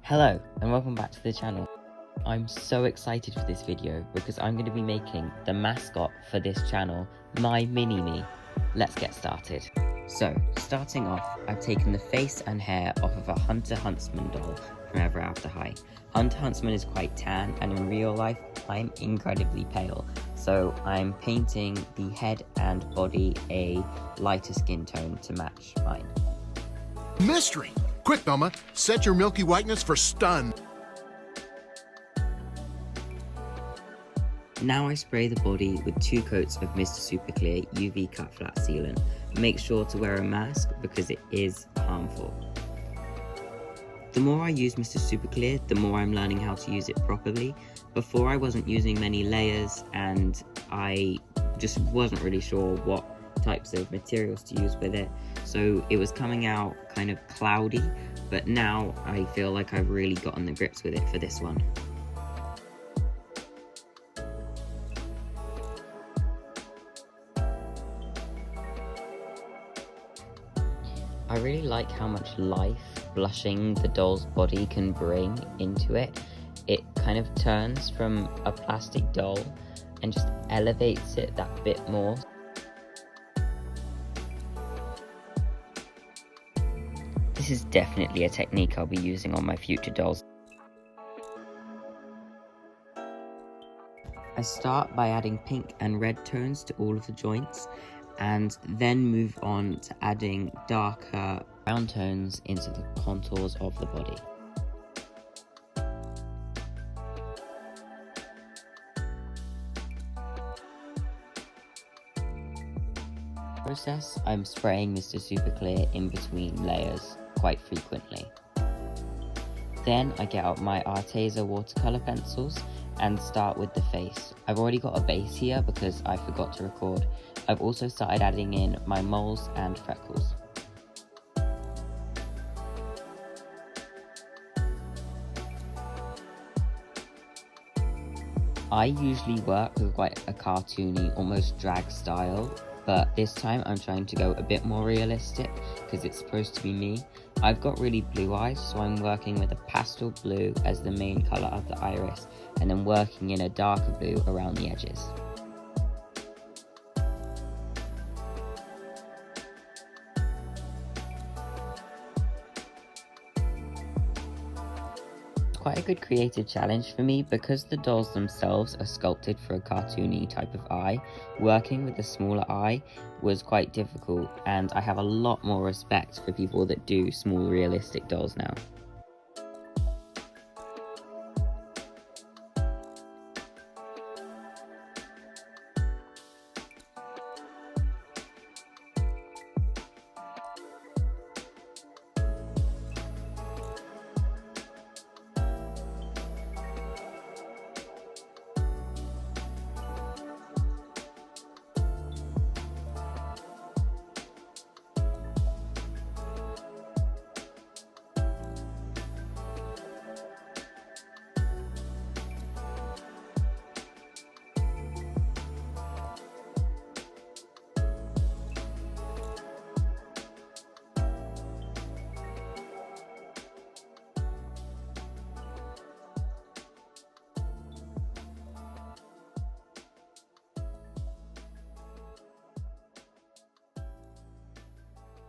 Hello and welcome back to the channel. I'm so excited for this video because I'm going to be making the mascot for this channel, my mini-me. Let's get started. So, starting off, I've taken the face and hair off of a Hunter Huntsman doll from Ever After High. Hunter Huntsman is quite tan, and in real life, I'm incredibly pale. So I'm painting the head and body a lighter skin tone to match mine. Mystery! Quick, Velma, set your milky whiteness for stun. Now I spray the body with 2 coats of Mr. Super Clear UV Cut Flat Sealant. Make sure to wear a mask because it is harmful. The more I use Mr. Super Clear, the more I'm learning how to use it properly. Before I wasn't using many layers and I just wasn't really sure what types of materials to use with it, so it was coming out kind of cloudy, but now I feel like I've really gotten the grips with it for this one. I really like how much life blushing the doll's body can bring into it. It kind of turns from a plastic doll and just elevates it that bit more. This is definitely a technique I'll be using on my future dolls. I start by adding pink and red tones to all of the joints, and then move on to adding darker brown tones into the contours of the body. Process, I'm spraying Mr. Super Clear in between layers quite frequently. Then I get out my Arteza watercolor pencils and start with the face. I've already got a base here because I forgot to record. I've also started adding in my moles and freckles. I usually work with quite a cartoony, almost drag style, but this time I'm trying to go a bit more realistic because it's supposed to be me. I've got really blue eyes, so I'm working with a pastel blue as the main colour of the iris, and then working in a darker blue around the edges. Quite a good creative challenge for me because the dolls themselves are sculpted for a cartoony type of eye. Working with a smaller eye was quite difficult, and I have a lot more respect for people that do small realistic dolls now.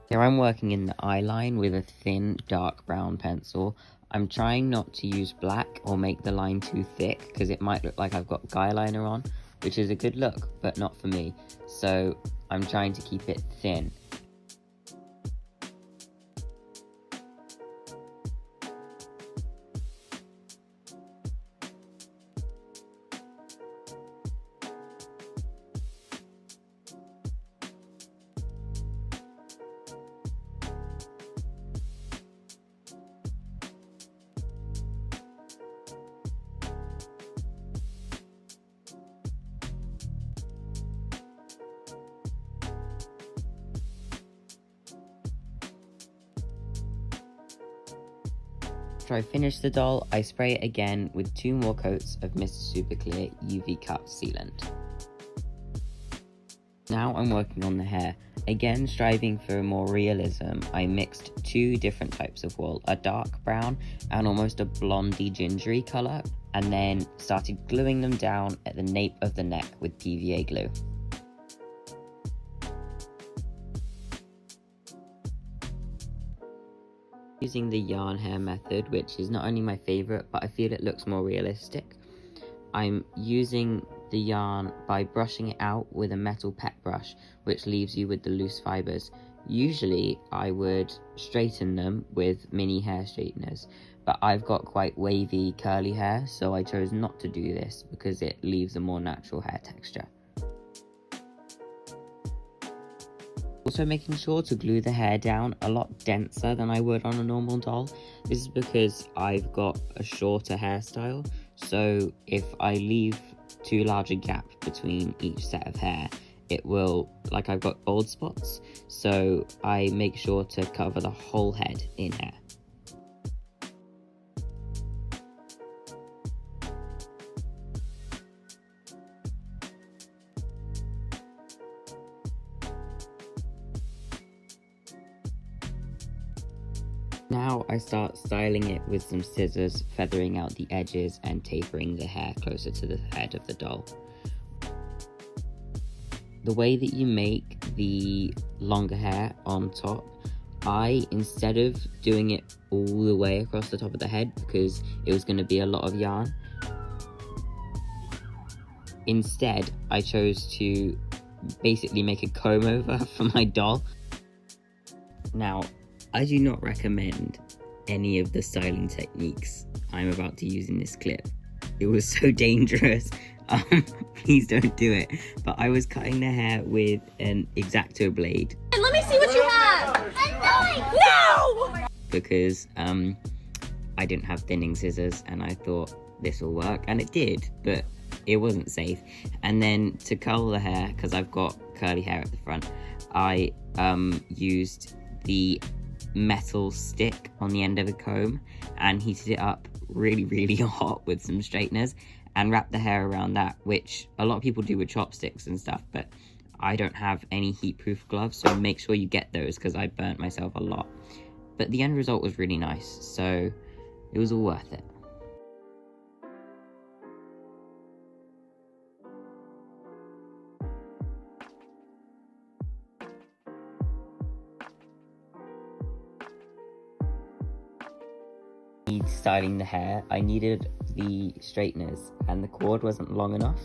Here I'm working in the eye line with a thin dark brown pencil. I'm trying not to use black or make the line too thick because it might look like I've got guy liner on, which is a good look, but not for me. So I'm trying to keep it thin. After I finish the doll, I spray it again with 2 more coats of Mr. Super Clear UV Cut Sealant. Now I'm working on the hair. Again, striving for more realism, I mixed two different types of wool, a dark brown and almost a blondie gingery colour, and then started gluing them down at the nape of the neck with PVA glue. Using the yarn hair method, which is not only my favourite, but I feel it looks more realistic. I'm using the yarn by brushing it out with a metal pet brush, which leaves you with the loose fibres. Usually I would straighten them with mini hair straighteners, but I've got quite wavy curly hair, so I chose not to do this because it leaves a more natural hair texture. Also making sure to glue the hair down a lot denser than I would on a normal doll. This is because I've got a shorter hairstyle, so if I leave too large a gap between each set of hair, it will, like I've got bald spots, so I make sure to cover the whole head in hair. Now I start styling it with some scissors, feathering out the edges and tapering the hair closer to the head of the doll. The way that you make the longer hair on top, instead of doing it all the way across the top of the head because it was going to be a lot of yarn, instead I chose to basically make a comb over for my doll. Now, I do not recommend any of the styling techniques I'm about to use in this clip. It was so dangerous. Please don't do it. But I was cutting the hair with an X-Acto blade. And let me see what you have. No! Because I didn't have thinning scissors, and I thought this will work, and it did, but it wasn't safe. And then to curl the hair, because I've got curly hair at the front, I used the metal stick on the end of a comb and heated it up really hot with some straighteners and wrapped the hair around that, which a lot of people do with chopsticks and stuff, but I don't have any heat-proof gloves, so make sure you get those because I burnt myself a lot. But the end result was really nice, so it was all worth it. Styling the hair, I needed the straighteners and the cord wasn't long enough,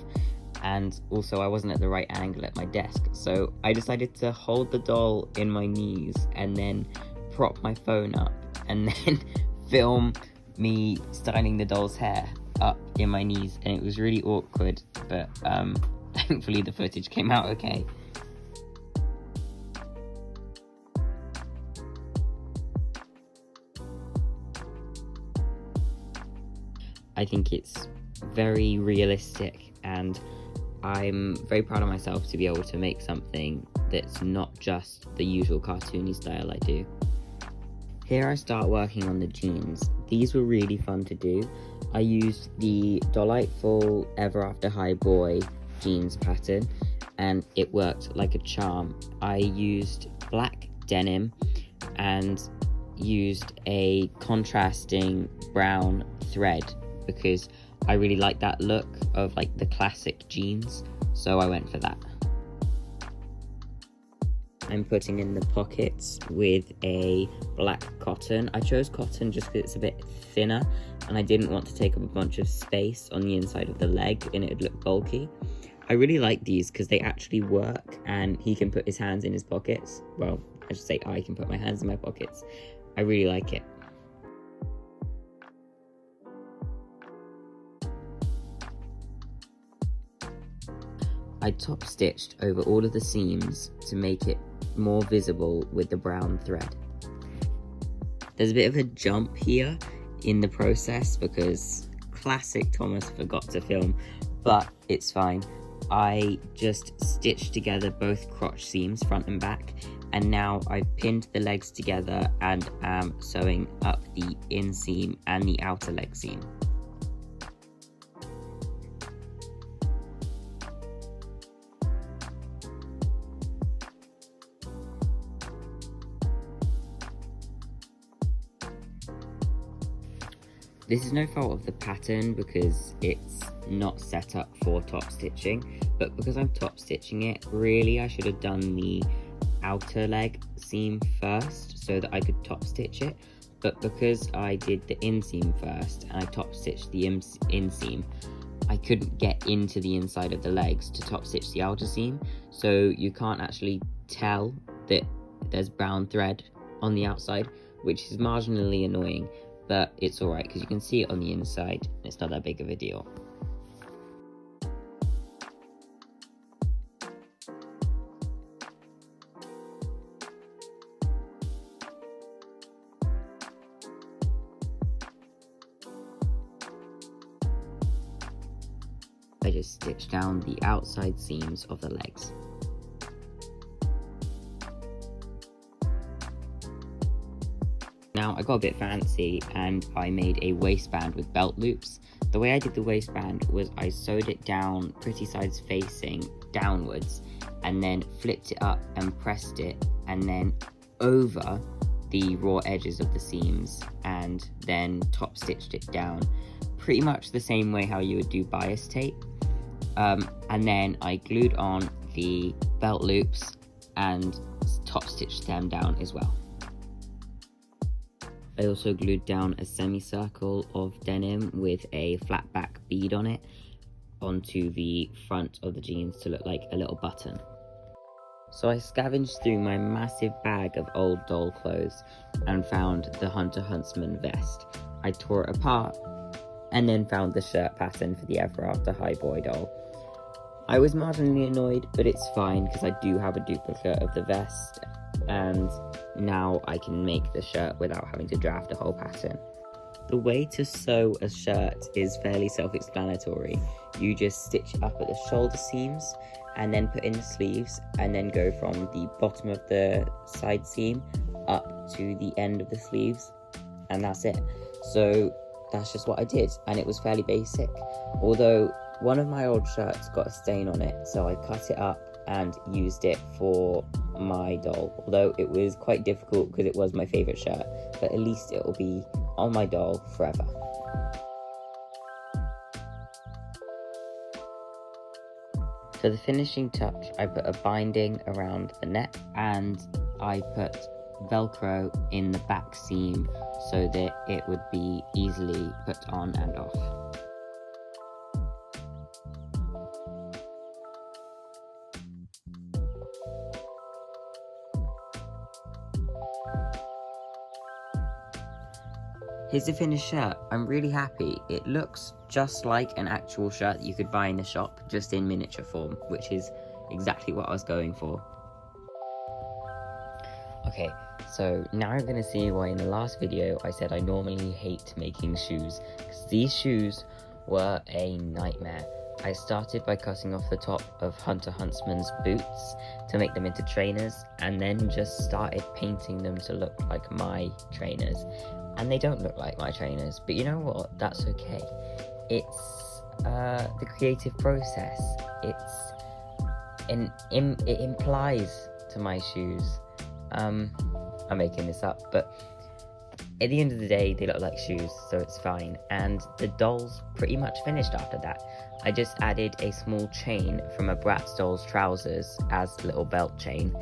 and also I wasn't at the right angle at my desk, so I decided to hold the doll in my knees and then prop my phone up and then film me styling the doll's hair up in my knees, and it was really awkward, but thankfully the footage came out okay. I think it's very realistic, and I'm very proud of myself to be able to make something that's not just the usual cartoony style I do. Here I start working on the jeans. These were really fun to do. I used the delightful Ever After High Boy jeans pattern, and it worked like a charm. I used black denim and used a contrasting brown thread because I really like that look of like the classic jeans, so I went for that. I'm putting in the pockets with a black cotton. I chose cotton just because it's a bit thinner and I didn't want to take up a bunch of space on the inside of the leg and it would look bulky. I really like these because they actually work and he can put his hands in his pockets. Well, I should say I can put my hands in my pockets. I really like it. I top stitched over all of the seams to make it more visible with the brown thread. There's a bit of a jump here in the process because classic Thomas forgot to film, but it's fine. I just stitched together both crotch seams, front and back, and now I've pinned the legs together and am sewing up the inseam and the outer leg seam. This is no fault of the pattern because it's not set up for top stitching, but because I'm top stitching it, really I should have done the outer leg seam first so that I could top stitch it, but because I did the inseam first and I top stitched the inseam, I couldn't get into the inside of the legs to top stitch the outer seam, so you can't actually tell that there's brown thread on the outside, which is marginally annoying, but it's alright because you can see it on the inside and it's not that big of a deal. I just stitched down the outside seams of the legs. Now I got a bit fancy and I made a waistband with belt loops. The way I did the waistband was I sewed it down pretty sides facing downwards and then flipped it up and pressed it and then over the raw edges of the seams and then top stitched it down pretty much the same way how you would do bias tape. And then I glued on the belt loops and top stitched them down as well. I also glued down a semicircle of denim with a flat back bead on it onto the front of the jeans to look like a little button. So I scavenged through my massive bag of old doll clothes and found the Hunter Huntsman vest. I tore it apart and then found the shirt pattern for the Ever After High Boy doll. I was marginally annoyed, but it's fine because I do have a duplicate of the vest and now I can make the shirt without having to draft a whole pattern. The way to sew a shirt is fairly self-explanatory. You just stitch up at the shoulder seams and then put in the sleeves and then go from the bottom of the side seam up to the end of the sleeves, and that's it. So that's just what I did, and it was fairly basic. Although one of my old shirts got a stain on it, so I cut it up and used it for my doll, although it was quite difficult because it was my favourite shirt, but at least it will be on my doll forever. For the finishing touch, I put a binding around the neck and I put Velcro in the back seam so that it would be easily put on and off. Here's the finished shirt. I'm really happy. It looks just like an actual shirt that you could buy in the shop, just in miniature form, which is exactly what I was going for. Okay, so now I'm going to see why in the last video I said I normally hate making shoes, because these shoes were a nightmare. I started by cutting off the top of Hunter Huntsman's boots to make them into trainers, and then just started painting them to look like my trainers. And they don't look like my trainers, but you know what? That's okay. It's the creative process. It implies to my shoes. I'm making this up, but at the end of the day, they look like shoes, so it's fine. And the doll's pretty much finished after that. I just added a small chain from a Bratz doll's trousers as a little belt chain,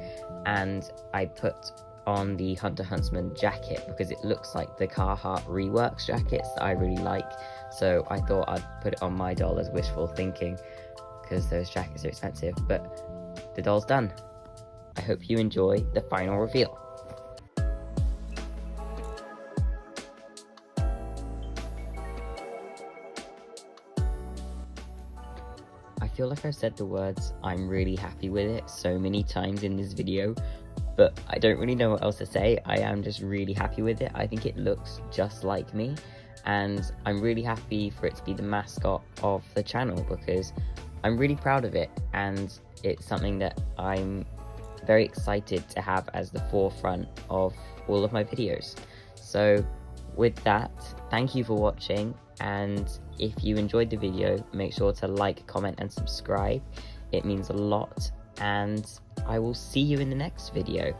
and I put on the Hunter Huntsman jacket because it looks like the Carhartt Reworks jackets that I really like, so I thought I'd put it on my doll as wishful thinking because those jackets are expensive, but the doll's done. I hope you enjoy the final reveal. I feel like I've said the words "I'm really happy with it" so many times in this video, but I don't really know what else to say. I am just really happy with it. I think it looks just like me, and I'm really happy for it to be the mascot of the channel because I'm really proud of it, and it's something that I'm very excited to have as the forefront of all of my videos. So with that, thank you for watching, and if you enjoyed the video, make sure to like, comment and subscribe. It means a lot, and I will see you in the next video.